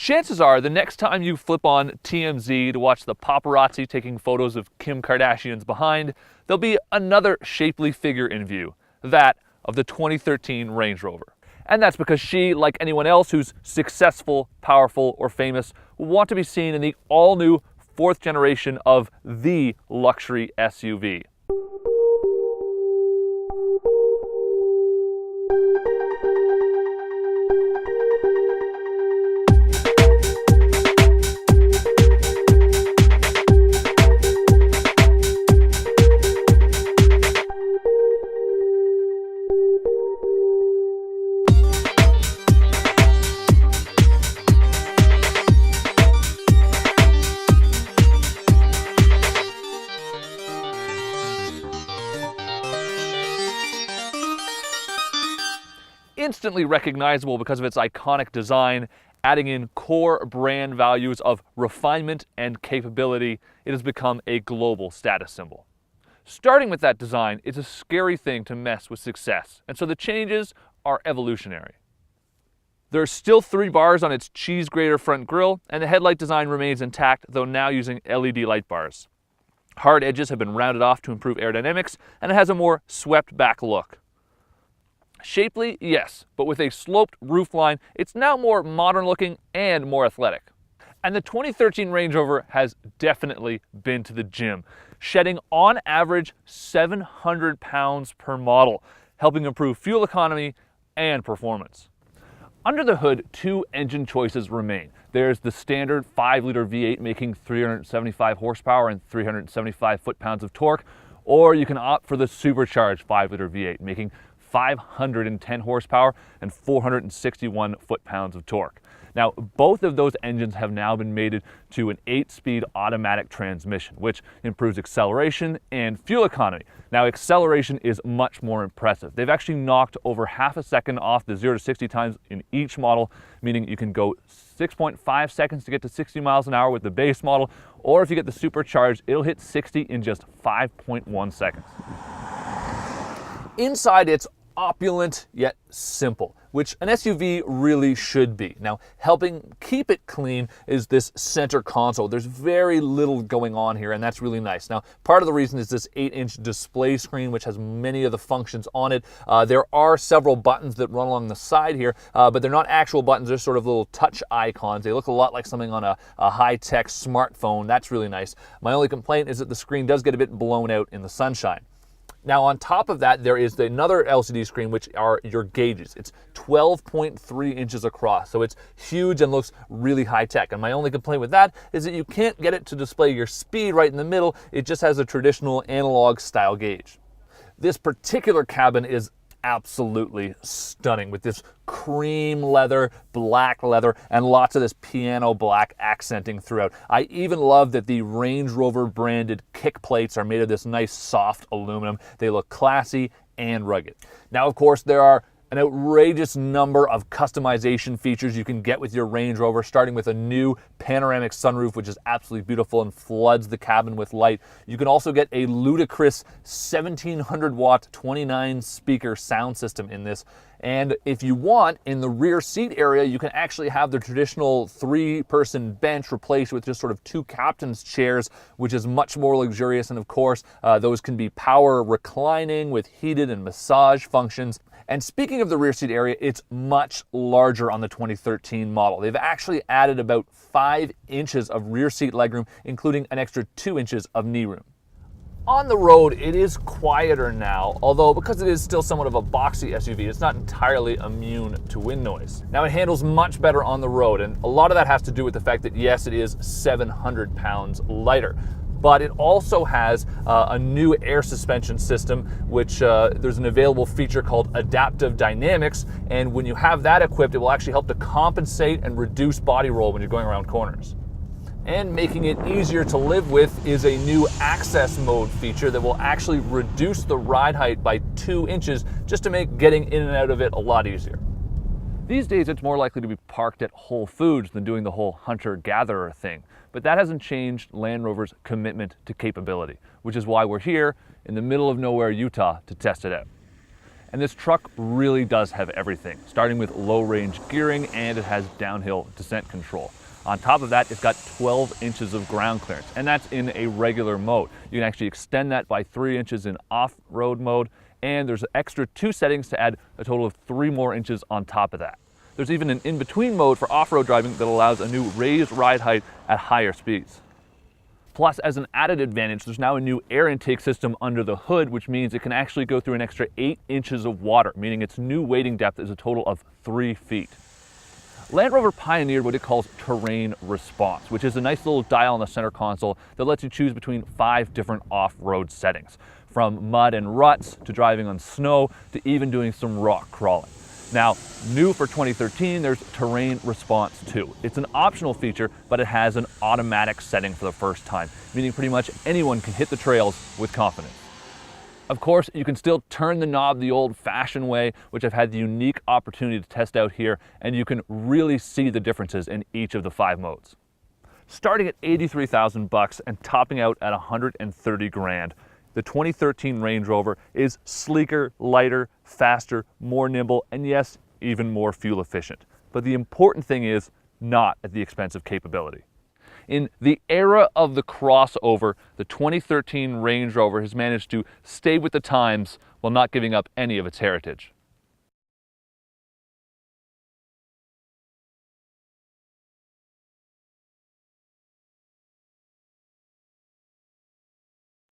Chances are the next time you flip on TMZ to watch the paparazzi taking photos of Kim Kardashian's behind, there'll be another shapely figure in view, that of the 2013 Range Rover. And that's because she, like anyone else who's successful, powerful, or famous, will want to be seen in the all-new fourth generation of the luxury SUV. Instantly recognizable because of its iconic design, adding in core brand values of refinement and capability, it has become a global status symbol. Starting with that design, it's a scary thing to mess with success, and so the changes are evolutionary. There are still 3 bars on its cheese grater front grille, and the headlight design remains intact, though now using LED light bars. Hard edges have been rounded off to improve aerodynamics, and it has a more swept back look. Shapely, yes, but with a sloped roofline, it's now more modern looking and more athletic. And the 2013 Range Rover has definitely been to the gym, shedding on average 700 pounds per model, helping improve fuel economy and performance. Under the hood, 2 engine choices remain. There's the standard 5-liter V8 making 375 horsepower and 375 foot-pounds of torque, or you can opt for the supercharged 5-liter V8 making 510 horsepower and 461 foot-pounds of torque. Now, both of those engines have now been mated to an 8-speed automatic transmission, which improves acceleration and fuel economy. Now, acceleration is much more impressive. They've actually knocked over half a second off the 0 to 60 times in each model, meaning you can go 6.5 seconds to get to 60 miles an hour with the base model, or if you get the supercharged, it'll hit 60 in just 5.1 seconds. Inside, it's opulent yet simple, which an SUV really should be. Now, helping keep it clean is this center console. There's very little going on here, and that's really nice. Now, part of the reason is this 8-inch display screen, which has many of the functions on it. There are several buttons that run along the side here, but they're not actual buttons. They're sort of little touch icons. They look a lot like something on a high-tech smartphone. That's really nice. My only complaint is that the screen does get a bit blown out in the sunshine. Now, on top of that, there is another LCD screen, which are your gauges. It's 12.3 inches across, so it's huge and looks really high-tech. And my only complaint with that is that you can't get it to display your speed right in the middle. It just has a traditional analog-style gauge. This particular cabin is absolutely stunning with this cream leather, black leather, and lots of this piano black accenting throughout. I even love that the Range Rover branded kick plates are made of this nice soft aluminum. They look classy and rugged. Now, of course, there are an outrageous number of customization features you can get with your Range Rover, starting with a new panoramic sunroof, which is absolutely beautiful and floods the cabin with light. You can also get a ludicrous 1700 watt 29 speaker sound system in this. And if you want, in the rear seat area, you can actually have the traditional 3-person bench replaced with just sort of 2 captain's chairs, which is much more luxurious. And of course, those can be power reclining with heated and massage functions. And speaking of the rear seat area, it's much larger on the 2013 model. They've actually added about 5 inches of rear seat legroom, including an extra 2 inches of knee room. On the road, it is quieter now, although because it is still somewhat of a boxy SUV, it's not entirely immune to wind noise. Now, it handles much better on the road, and a lot of that has to do with the fact that, yes, it is 700 pounds lighter. But it also has a new air suspension system, which there's an available feature called Adaptive Dynamics, and when you have that equipped, it will actually help to compensate and reduce body roll when you're going around corners. And making it easier to live with is a new access mode feature that will actually reduce the ride height by 2 inches just to make getting in and out of it a lot easier. These days, it's more likely to be parked at Whole Foods than doing the whole hunter-gatherer thing. But that hasn't changed Land Rover's commitment to capability, which is why we're here in the middle of nowhere, Utah, to test it out. And this truck really does have everything, starting with low-range gearing, and it has downhill descent control. On top of that, it's got 12 inches of ground clearance, and that's in a regular mode. You can actually extend that by 3 inches in off-road mode, and there's an extra 2 settings to add a total of 3 more inches on top of that. There's even an in-between mode for off-road driving that allows a new raised ride height at higher speeds. Plus, as an added advantage, there's now a new air intake system under the hood, which means it can actually go through an extra 8 inches of water, meaning its new wading depth is a total of 3 feet. Land Rover pioneered what it calls terrain response, which is a nice little dial on the center console that lets you choose between 5 different off-road settings, from mud and ruts to driving on snow to even doing some rock crawling. Now, new for 2013, there's Terrain Response 2. It's an optional feature, but it has an automatic setting for the first time, meaning pretty much anyone can hit the trails with confidence. Of course, you can still turn the knob the old-fashioned way, which I've had the unique opportunity to test out here, and you can really see the differences in each of the 5 modes. Starting at $83,000 and topping out at $130 grand, the 2013 Range Rover is sleeker, lighter, faster, more nimble, and yes, even more fuel efficient. But the important thing is not at the expense of capability. In the era of the crossover, the 2013 Range Rover has managed to stay with the times while not giving up any of its heritage.